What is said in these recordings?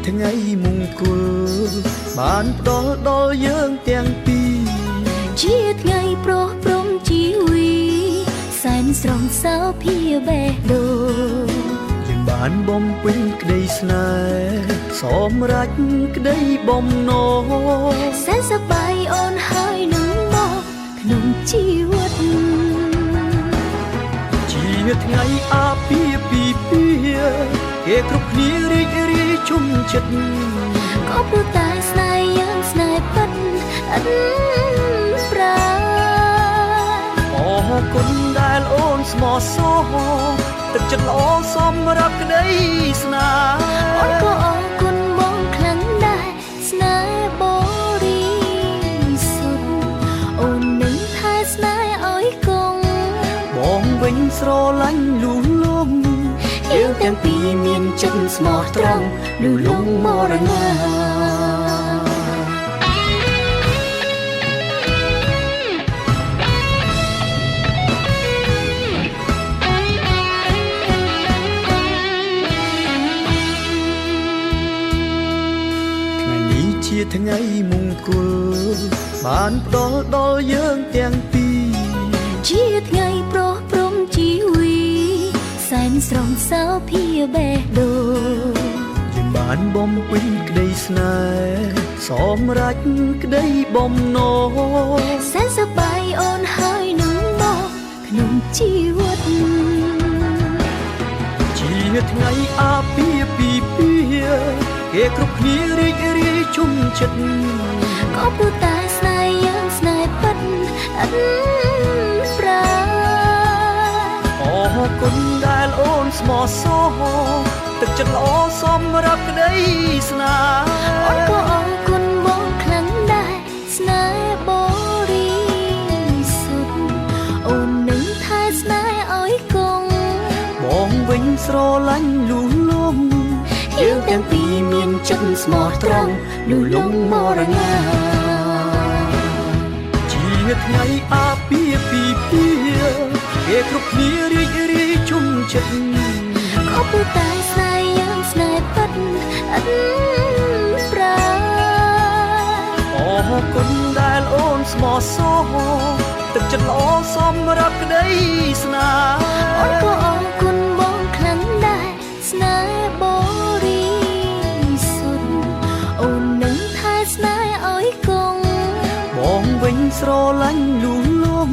ថ្ងៃមង្គលបានផ្ដល់ដល់យើងទាំងពីរជាថ្ងៃប្រោះព្រំជីវីសែនស្រងសៅភាបេះដូងយើងបានបំពេញក្តីស្នេហ៍សម្រេចក្តីបំណងសែនសប្បាយអូនហើយនឹងមកក្នុងជីវិតជាថ្ងៃអាពាហ៍ពិពាហ៍គេគ្រប់គ្នារីករាយជុំចិត្តក៏ព្រោះតែស្នេហ៍យើងស្នេហ៍ពិតអត់ប្រាអរគុណដែលអូនស្មោះសរទឹកចិត្តល្អសម្រាប់ក្តីស្នេហ៍អូនក៏អរគុណបងខ្លាំងដែរស្នេហ៍បរិសុទ្ធអូននឹងថែស្នេហ៍ឲ្យគង់បងវិញស្រឡាញ់លូលំយើងទាំងពីរមានចិត្តស្មោះត្រង់លូលំមរណាជាថ្ងៃមង្គលបានផ្ដល់ដល់យើងទាំងពីរជាថ្ងៃប្រោះព្រំជីវីសែនស្រងសៅភាបេះដូងយើងបានបំពេញក្តីស្នេហ៍សម្រេចក្តីបំណងសែនសប្បាយអូនហើយនឹងមកក្នុងជីវិតជាថ្ងៃអាពាហ៍ពិពាហ៍គេគ្រប់គ្នារីករាយជុំចិត្តក៏ព្រោះតែស្នេហ៍យើងស្នេហ៍ពិតអត់ប្រាអរគុណដែលអូនស្មោះសរទឹកចិត្តល្អសម្រាប់ក្តីស្នេហ៍អូនក៏អរគុណបងខ្លាំងដែរស្នេហ៍បរិសុទ្ធអូននឹងថែស្នេហ៍ឲ្យគង់បងវិញស្រឡាញ់លូលំយើងទាំងពីរមានចិត្តស្មោះត្រង់លូលំមរណាជាថ្ងៃអាពាហ៍ពិពាហ៍គេគ្រប់គ្នារីករាយជុំចិត្តក៏ព្រោះតែស្នេហ៍យើងស្នេហ៍ពិតអត់ប្រាអរគុណដែលអូនស្មោះសរទឹកចិត្តល្អសម្រាប់ក្តីស្នេហ៍អូនក៏អរគុណបងខ្លាំងដែរស្នេហ៍បរិសុទ្ធអូននឹងថែស្នេហ៍ឲ្យគង់បងវិញស្រឡាញ់លូលំ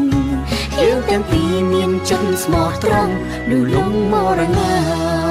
យើងទាំងពីរមានចិត្តស្មោះត្រង់លូលំមរណា